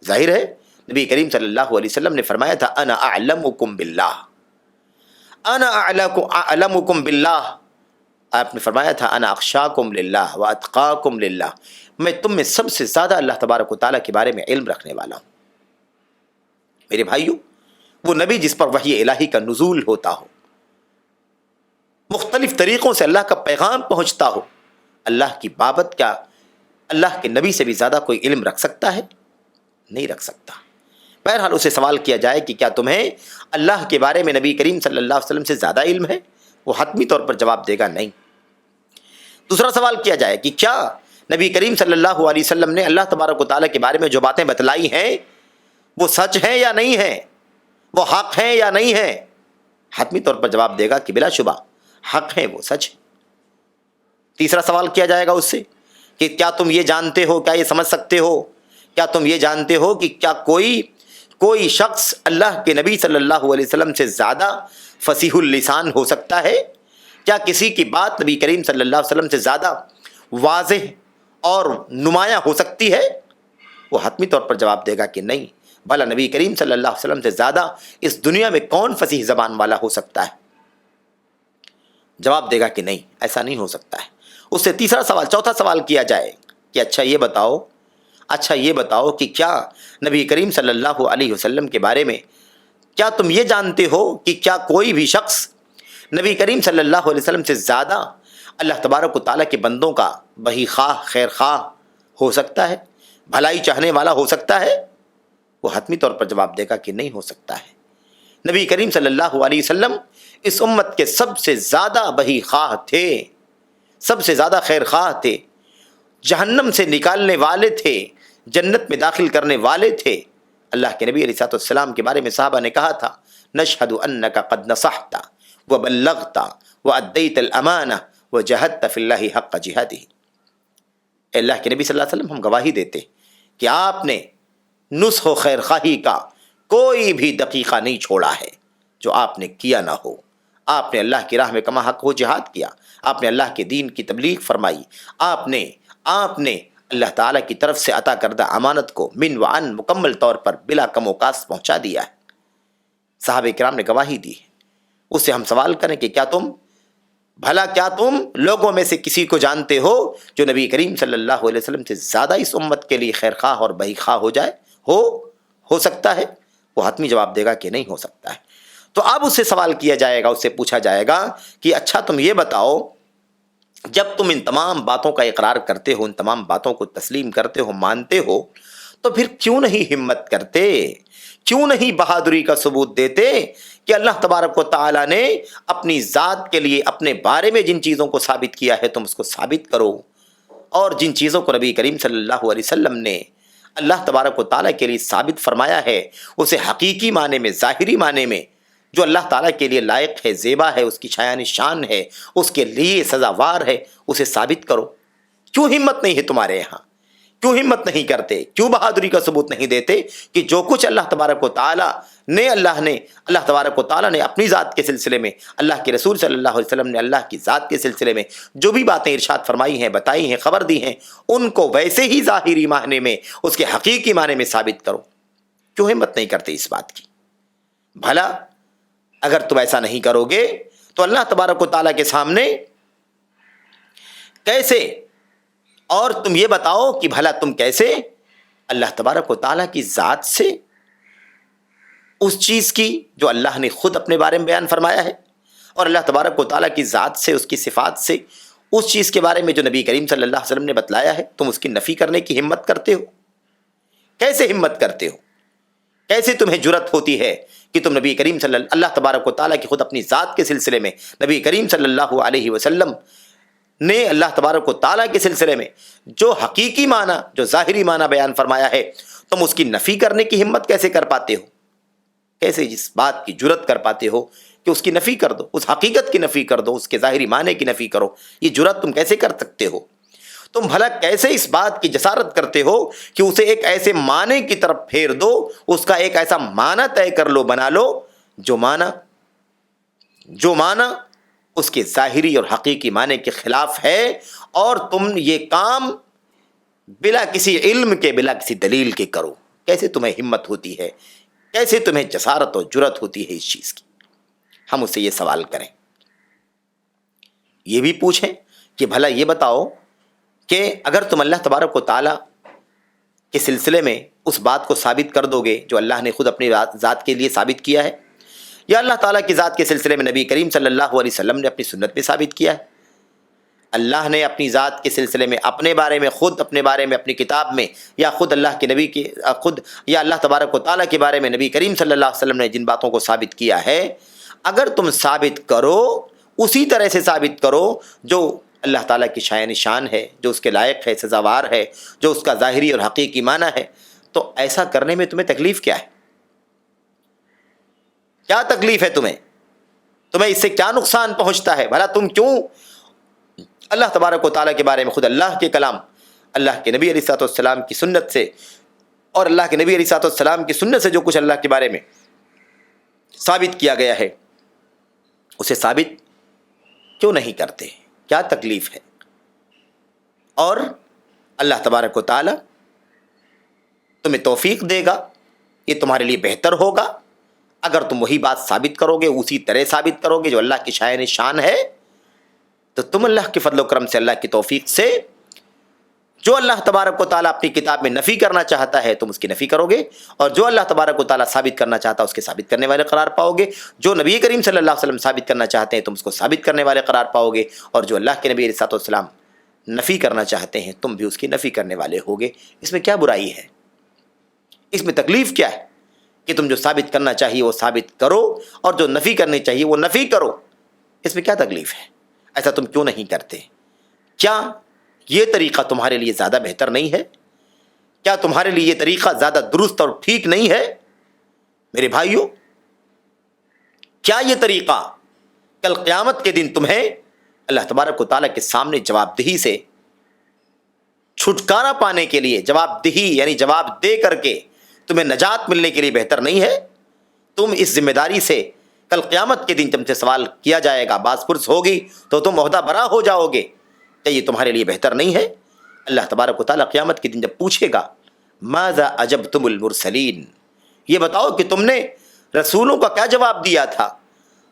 ظاہر ہے نبی کریم صلی اللہ علیہ وسلم نے فرمایا تھا انا اعلمکم باللہ، انا اعلمکم باللہ، آپ نے فرمایا تھا انا اخشاکم للہ واتقاکم للہ، میں تم میں سب سے زیادہ اللہ تبارک و تعالیٰ کے بارے میں علم رکھنے والا ہوں۔ میرے بھائیو، وہ نبی جس پر وحی الہی کا نزول ہوتا ہو، مختلف طریقوں سے اللہ کا پیغام پہنچتا ہو، اللہ کی بابت کیا اللہ کے نبی سے بھی زیادہ کوئی علم رکھ سکتا ہے؟ نہیں رکھ سکتا۔ بہرحال اسے سوال کیا جائے کہ کیا تمہیں اللہ کے بارے میں نبی کریم صلی اللہ علیہ وسلم سے زیادہ علم ہے؟ وہ حتمی طور پر جواب دے گا نہیں۔ دوسرا سوال کیا جائے کہ کیا نبی کریم صلی اللہ علیہ وسلم نے اللہ تبارک و تعالیٰ کے بارے میں جو باتیں بتلائی ہیں وہ سچ ہیں یا نہیں ہیں، وہ حق ہیں یا نہیں ہیں؟ حتمی طور پر جواب دے گا کہ بلا شبہ حق ہے، وہ سچ ہے۔ تیسرا سوال کیا جائے گا اس سے کہ کیا تم یہ جانتے ہو، کیا یہ سمجھ سکتے ہو، کیا تم یہ جانتے ہو کہ کیا کوئی شخص اللہ کے نبی صلی اللہ علیہ وسلم سے زیادہ فصیح اللسان ہو سکتا ہے؟ کیا کسی کی بات نبی کریم صلی اللہ علیہ وسلم سے زیادہ واضح اور نمایاں ہو سکتی ہے؟ وہ حتمی طور پر جواب دے گا کہ نہیں۔ بھلا نبی کریم صلی اللہ علیہ وسلم سے زیادہ اس دنیا میں کون فصیح زبان والا ہو سکتا ہے؟ جواب دے گا کہ نہیں، ایسا نہیں ہو سکتا ہے۔ اس سے چوتھا سوال کیا جائے کہ اچھا یہ بتاؤ کہ کیا نبی کریم صلی اللہ علیہ وسلم کے بارے میں کیا تم یہ جانتے ہو کہ کیا کوئی بھی شخص نبی کریم صلی اللہ علیہ وسلم سے زیادہ اللہ تبارک و تعالیٰ کے بندوں کا بہی خواہ، خیر خواہ ہو سکتا ہے، بھلائی چاہنے والا ہو سکتا ہے؟ وہ حتمی طور پر جواب دے گا کہ نہیں ہو سکتا ہے۔ نبی کریم صلی اللہ علیہ وسلم اس امت کے سب سے زیادہ بہی خواہ تھے، سب سے زیادہ خیر خواہ تھے، جہنم سے نکالنے والے تھے، جنت میں داخل کرنے والے تھے۔ اللہ کے نبی علیہ الصلوۃ والسلام کے بارے میں صحابہ نے کہا تھا نشہد انک قد نصحت وبلغت وادیت الامانہ وجاہدت فی اللہ حق جہادہ۔ اے اللہ کے نبی صلی اللہ علیہ وسلم، ہم گواہی دیتے کہ آپ نے نصح و خیر خواہی کا کوئی بھی دقیقہ نہیں چھوڑا ہے جو آپ نے کیا نہ ہو۔ آپ نے اللہ کی راہ میں کما حق ہو جہاد کیا، آپ نے اللہ کے دین کی تبلیغ فرمائی، آپ نے اللہ تعالیٰ کی طرف سے عطا کردہ امانت کو من وعن مکمل طور پر بلا کم و کاست پہنچا دیا ہے۔ صحابہ کرام نے گواہی دی ہے۔ اس سے ہم سوال کریں کہ کیا تم لوگوں میں سے کسی کو جانتے ہو جو نبی کریم صلی اللہ علیہ وسلم سے زیادہ اس امت کے لیے خیر خواہ اور بھائی خواہ ہو جائے؟ ہو سکتا ہے؟ وہ حتمی جواب دے گا کہ نہیں ہو سکتا ہے۔ تو اب اس سے سوال کیا جائے گا، اس سے پوچھا جائے گا کہ اچھا تم یہ بتاؤ، جب تم ان تمام باتوں کا اقرار کرتے ہو، ان تمام باتوں کو تسلیم کرتے ہو، مانتے ہو، تو پھر کیوں نہیں ہمت کرتے، کیوں نہیں بہادری کا ثبوت دیتے کہ اللہ تبارک و تعالیٰ نے اپنی ذات کے لیے اپنے بارے میں جن چیزوں کو ثابت کیا ہے تم اس کو ثابت کرو، اور جن چیزوں کو نبی کریم صلی اللہ علیہ وسلم نے اللہ تبارک و تعالیٰ کے لیے ثابت فرمایا ہے اسے حقیقی معنی میں، ظاہری معنی میں جو اللہ تعالیٰ کے لیے لائق ہے، زیبا ہے، اس کی شایان شان ہے، اس کے لیے سزاوار ہے، اسے ثابت کرو۔ کیوں ہمت نہیں ہے تمہارے یہاں؟ کیوں ہمت نہیں کرتے؟ کیوں بہادری کا ثبوت نہیں دیتے کہ جو کچھ اللہ تبارک و تعالیٰ نے اللہ تبارک و تعالیٰ نے اپنی ذات کے سلسلے میں، اللہ کے رسول صلی اللہ علیہ وسلم نے اللہ کی ذات کے سلسلے میں جو بھی باتیں ارشاد فرمائی ہیں، بتائی ہیں، خبر دی ہیں، ان کو ویسے ہی ظاہری معنی میں، اس کے حقیقی معنی میں ثابت کرو؟ کیوں ہمت نہیں کرتے اس بات کی؟ بھلا اگر تم ایسا نہیں کرو گے تو اللہ تبارک و تعالیٰ کے سامنے کیسے، اور تم یہ بتاؤ کہ بھلا تم کیسے اللہ تبارک و تعالیٰ کی ذات سے، اس چیز کی جو اللہ نے خود اپنے بارے میں بیان فرمایا ہے، اور اللہ تبارک و تعالیٰ کی ذات سے، اس کی صفات سے، اس چیز کے بارے میں جو نبی کریم صلی اللہ علیہ وسلم نے بتلایا ہے، تم اس کی نفی کرنے کی ہمت کرتے ہو؟ کیسے ہمت کرتے ہو؟ کیسے تمہیں جرأت ہوتی ہے کہ تم نبی کریم اللہ تبارک و تعالیٰ کی خود اپنی ذات کے سلسلے میں، نبی کریم صلی اللہ علیہ وسلم نے اللہ تبارک و تعالیٰ کے سلسلے میں جو حقیقی معنی، جو ظاہری معنی بیان فرمایا ہے، تم اس کی نفی کرنے کی ہمت کیسے کر پاتے ہو؟ کیسے اس بات کی جرأت کر پاتے ہو کہ اس کی نفی کر دو، اس حقیقت کی نفی کر دو، اس کے ظاہری معنی کی نفی کرو؟ یہ جرأت تم کیسے کر سکتے ہو؟ تم بھلا کیسے اس بات کی جسارت کرتے ہو کہ اسے ایک ایسے معنی کی طرف پھیر دو، اس کا ایک ایسا معنی طے کر لو، بنا لو، جو معنی اس کے ظاہری اور حقیقی معنی کے خلاف ہے، اور تم یہ کام بلا کسی علم کے، بلا کسی دلیل کے کرو؟ کیسے تمہیں ہمت ہوتی ہے؟ کیسے تمہیں جسارت اور جرأت ہوتی ہے اس چیز کی؟ ہم اس سے یہ سوال کریں، یہ بھی پوچھیں کہ بھلا یہ بتاؤ کہ اگر تم اللہ تبارک و تعالیٰ کے سلسلے میں اس بات کو ثابت کر دو گے جو اللہ نے خود اپنی ذات کے لیے ثابت کیا ہے، یا اللہ تعالیٰ کی ذات کے سلسلے میں نبی کریم صلی اللہ علیہ وسلم نے اپنی سنت میں ثابت کیا ہے، اللہ نے اپنی ذات کے سلسلے میں اپنے بارے میں، خود اپنے بارے میں اپنی کتاب میں، یا خود اللہ کے نبی کے خود، یا اللہ تبارک و تعالیٰ کے بارے میں نبی کریم صلی اللہ علیہ وسلم نے جن باتوں کو ثابت کیا ہے، اگر تم ثابت کرو، اسی طرح سے ثابت کرو جو اللہ تعالیٰ کی شایان شان ہے، جو اس کے لائق ہے، سزاوار ہے، جو اس کا ظاہری اور حقیقی معنی ہے، تو ایسا کرنے میں تمہیں تکلیف کیا ہے؟ کیا تکلیف ہے تمہیں اس سے کیا نقصان پہنچتا ہے؟ بھلا تم کیوں اللہ تبارک و تعالیٰ کے بارے میں خود اللہ کے کلام، اللہ کے نبی علیہ الصلوۃ والسلام کی سنت سے، اور اللہ کے نبی علیہ الصلوۃ والسلام کی سنت سے جو کچھ اللہ کے بارے میں ثابت کیا گیا ہے، اسے ثابت کیوں نہیں کرتے؟ کیا تکلیف ہے؟ اور اللہ تبارک و تعالیٰ تمہیں توفیق دے گا، یہ تمہارے لیے بہتر ہوگا اگر تم وہی بات ثابت کرو گے، اسی طرح ثابت کرو گے جو اللہ کی شایان شان ہے، تو تم اللہ کے فضل و کرم سے، اللہ کی توفیق سے، جو اللہ تبارک و تعالیٰ اپنی کتاب میں نفی کرنا چاہتا ہے تم اس کی نفی کرو گے، اور جو اللہ تبارک و تعالیٰ ثابت کرنا چاہتا ہے اس کے ثابت کرنے والے قرار پاؤ گے، جو نبی کریم صلی اللہ علیہ وسلم ثابت کرنا چاہتے ہیں تم اس کو ثابت کرنے والے قرار پاؤ گے، اور جو اللہ کے نبی علیہ الصلوۃ والسلام نفی کرنا چاہتے ہیں تم بھی اس کی نفی کرنے والے ہوگے۔ اس میں کیا برائی ہے؟ اس میں تکلیف کیا ہے کہ تم جو ثابت کرنا چاہیے وہ ثابت کرو، اور جو نفی کرنی چاہیے وہ نفی کرو؟ اس میں کیا تکلیف ہے؟ ایسا تم کیوں نہیں کرتے؟ کیا یہ طریقہ تمہارے لیے زیادہ بہتر نہیں ہے؟ کیا تمہارے لیے یہ طریقہ زیادہ درست اور ٹھیک نہیں ہے؟ میرے بھائیوں، کیا یہ طریقہ کل قیامت کے دن تمہیں اللہ تبارک و تعالیٰ کے سامنے جواب دہی سے چھٹکارا پانے کے لیے، جواب دہی یعنی جواب دے کر کے تمہیں نجات ملنے کے لیے بہتر نہیں ہے؟ تم اس ذمہ داری سے کل قیامت کے دن تم سے سوال کیا جائے گا، باز پرس ہوگی تو تم عہدہ برا ہو جاؤ گے، کیا یہ تمہارے لیے بہتر نہیں ہے؟ اللہ تبارک و تعالیٰ قیامت کے دن جب پوچھے گا ماذا اجبتم المرسلین، یہ بتاؤ کہ تم نے رسولوں کا کیا جواب دیا تھا،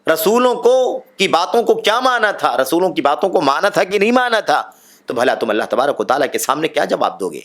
رسولوں کی باتوں کو کیا مانا تھا، رسولوں کی باتوں کو مانا تھا کہ نہیں مانا تھا، تو بھلا تم اللہ تبارک و تعالیٰ کے سامنے کیا جواب دو گے؟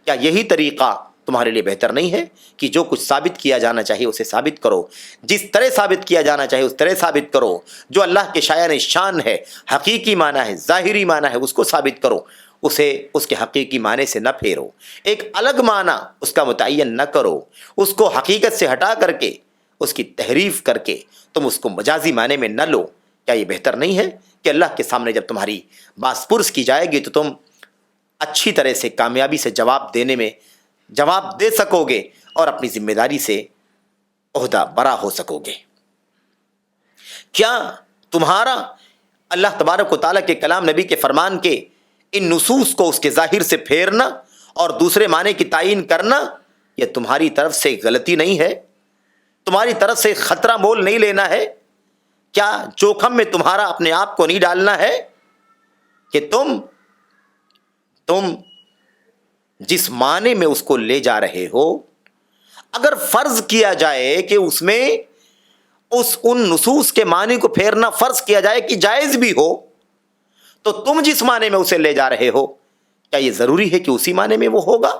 کیا یہی طریقہ تمہارے لیے بہتر نہیں ہے کہ جو کچھ ثابت کیا جانا چاہیے اسے ثابت کرو، جس طرح ثابت کیا جانا چاہیے اس طرح ثابت کرو، جو اللہ کے شایان شان ہے، حقیقی معنی ہے، ظاہری معنی ہے، اس کو ثابت کرو، اسے اس کے حقیقی معنی سے نہ پھیرو، ایک الگ معنی اس کا متعین نہ کرو، اس کو حقیقت سے ہٹا کر کے اس کی تحریف کر کے تم اس کو مجازی معنی میں نہ لو۔ کیا یہ بہتر نہیں ہے کہ اللہ کے سامنے جب تمہاری باس پرس کی جائے گی تو تم اچھی طرح سے کامیابی سے جواب دے سکو گے اور اپنی ذمہ داری سے عہدہ برا ہو سکو گے؟ کیا تمہارا اللہ تبارک و تعالیٰ کے کلام، نبی کے فرمان کے ان نصوص کو اس کے ظاہر سے پھیرنا اور دوسرے معنی کی تعین کرنا یہ تمہاری طرف سے غلطی نہیں ہے؟ تمہاری طرف سے خطرہ مول نہیں لینا ہے؟ کیا جوخم میں تمہارا اپنے آپ کو نہیں ڈالنا ہے کہ تم جس معنی میں اس کو لے جا رہے ہو، اگر فرض کیا جائے کہ اس میں ان نصوص کے معنی کو پھیرنا فرض کیا جائے کہ جائز بھی ہو، تو تم جس معنی میں اسے لے جا رہے ہو کیا یہ ضروری ہے کہ اسی معنی میں وہ ہوگا؟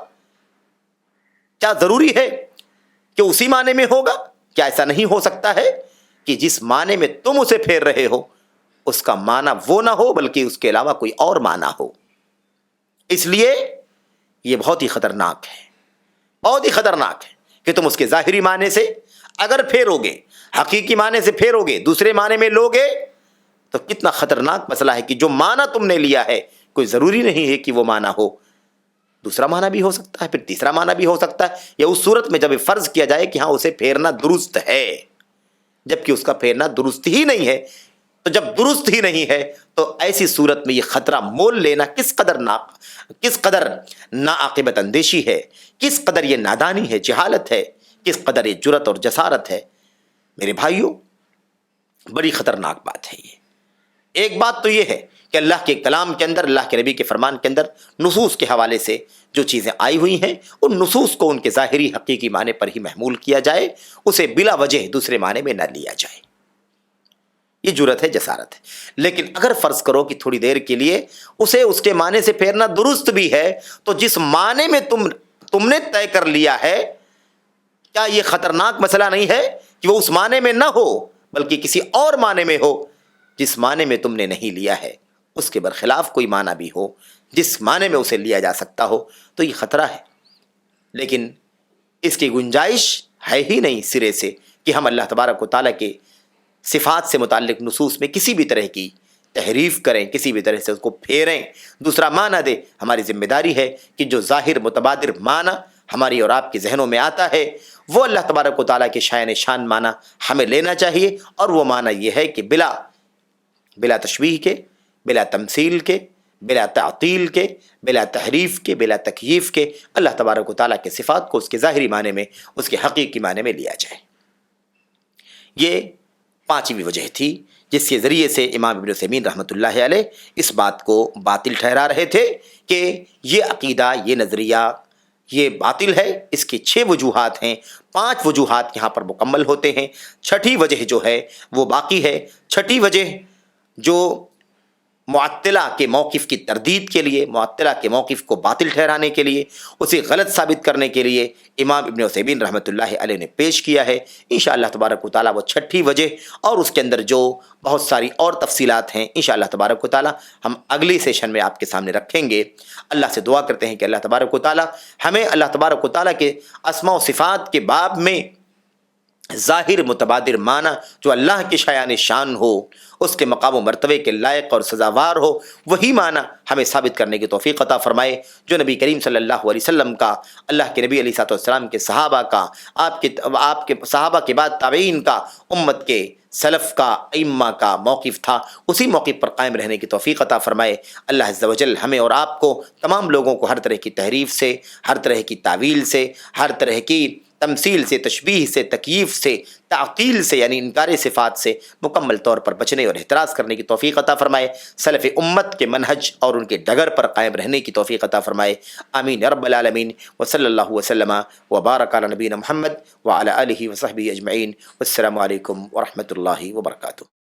کیا ضروری ہے کہ اسی معنی میں ہوگا؟ کیا ایسا نہیں ہو سکتا ہے کہ جس معنی میں تم اسے پھیر رہے ہو اس کا معنی وہ نہ ہو بلکہ اس کے علاوہ کوئی اور معنی ہو؟ اس لیے یہ بہت ہی خطرناک ہے، بہت ہی خطرناک ہے کہ تم اس کے ظاہری معنی سے اگر پھیرو گے، حقیقی معنی سے پھیرو گے، دوسرے معنی میں لوگے، تو کتنا خطرناک مسئلہ ہے کہ جو معنی تم نے لیا ہے کوئی ضروری نہیں ہے کہ وہ معنی ہو، دوسرا معنی بھی ہو سکتا ہے، پھر تیسرا معنی بھی ہو سکتا ہے، یا اس صورت میں جب فرض کیا جائے کہ ہاں اسے پھیرنا درست ہے جبکہ اس کا پھیرنا درست ہی نہیں ہے، تو جب درست ہی نہیں ہے تو ایسی صورت میں یہ خطرہ مول لینا کس قدر ناعاقبت اندیشی ہے، کس قدر یہ نادانی ہے، جہالت ہے، کس قدر یہ جرأت اور جسارت ہے۔ میرے بھائیوں، بڑی خطرناک بات ہے یہ۔ ایک بات تو یہ ہے کہ اللہ کے کلام کے اندر، اللہ کے نبی کے فرمان کے اندر نصوص کے حوالے سے جو چیزیں آئی ہوئی ہیں ان نصوص کو ان کے ظاہری حقیقی معنی پر ہی محمول کیا جائے، اسے بلا وجہ دوسرے معنی میں نہ لیا جائے، یہ جرأت ہے، جسارت ہے۔ لیکن اگر فرض کرو کہ تھوڑی دیر کے لیے اسے اس کے معنی سے پھیرنا درست بھی ہے، تو جس معنی میں تم نے طے کر لیا ہے، کیا یہ خطرناک مسئلہ نہیں ہے کہ وہ اس معنی میں نہ ہو بلکہ کسی اور معنی میں ہو جس معنی میں تم نے نہیں لیا ہے، اس کے برخلاف کوئی معنی بھی ہو جس معنی میں اسے لیا جا سکتا ہو، تو یہ خطرہ ہے۔ لیکن اس کی گنجائش ہے ہی نہیں سرے سے کہ ہم اللہ تبارک و تعالیٰ کے صفات سے متعلق نصوص میں کسی بھی طرح کی تحریف کریں، کسی بھی طرح سے اس کو پھیریں، دوسرا معنی دیں۔ ہماری ذمہ داری ہے کہ جو ظاہر متبادر معنی ہماری اور آپ کے ذہنوں میں آتا ہے وہ اللہ تبارک و تعالیٰ کے شایان شان معنی ہمیں لینا چاہیے، اور وہ معنی یہ ہے کہ بلا تشبیہ کے، بلا تمثیل کے، بلا تعطیل کے، بلا تحریف کے، بلا تکییف کے اللہ تبارک و تعالیٰ کے صفات کو اس کے ظاہری معنی میں، اس کے حقیقی معنی میں لیا جائے۔ یہ پانچویں وجہ تھی جس کے ذریعے سے امام ابن عثیمین رحمۃ اللہ علیہ اس بات کو باطل ٹھہرا رہے تھے کہ یہ عقیدہ، یہ نظریہ، یہ باطل ہے۔ اس کی 6 وجوہات ہیں، 5 وجوہات یہاں پر مکمل ہوتے ہیں، چھٹی وجہ جو ہے وہ باقی ہے۔ چھٹی وجہ جو معطلہ کے موقف کی تردید کے لیے، معطلہ کے موقف کو باطل ٹھہرانے کے لیے، اسے غلط ثابت کرنے کے لیے امام ابن عثیمین رحمۃ اللہ علیہ نے پیش کیا ہے۔ انشاءاللہ تبارک و تعالیٰ وہ چھٹی وجہ اور اس کے اندر جو بہت ساری اور تفصیلات ہیں انشاءاللہ تبارک و تعالیٰ ہم اگلی سیشن میں آپ کے سامنے رکھیں گے۔ اللہ سے دعا کرتے ہیں کہ اللہ تبارک و تعالیٰ ہمیں اللہ تبارک و تعالیٰ کے اسماء و صفات کے باب میں ظاہر متبادر معنی جو اللہ کی شایان شان ہو، اس کے مقام و مرتبے کے لائق اور سزاوار ہو، وہی معنی ہمیں ثابت کرنے کی توفیق عطا فرمائے جو نبی کریم صلی اللہ علیہ وسلم کا، اللہ کے نبی علیہ السلام کے صحابہ کا، آپ کے صحابہ کے بعد تابعین کا، امت کے سلف کا، ائمہ کا موقف تھا، اسی موقف پر قائم رہنے کی توفیق عطا فرمائے۔ اللہ عز و جل ہمیں اور آپ کو، تمام لوگوں کو ہر طرح کی تحریف سے، ہر طرح کی تعویل سے، ہر طرح کی تمثیل سے، تشبیہ سے، تکییف سے، تعطیل سے یعنی انکار صفات سے مکمل طور پر بچنے اور احتراز کرنے کی توفیق عطا فرمائے، سلف امت کے منہج اور ان کے ڈگر پر قائم رہنے کی توفیق عطا فرمائے، آمین یا رب العالمین۔ وصلی اللہ وسلم وبارک علی نبینا محمد وعلی آلہ وصحبہ اجمعین، والسلام علیکم ورحمۃ اللہ وبرکاتہ۔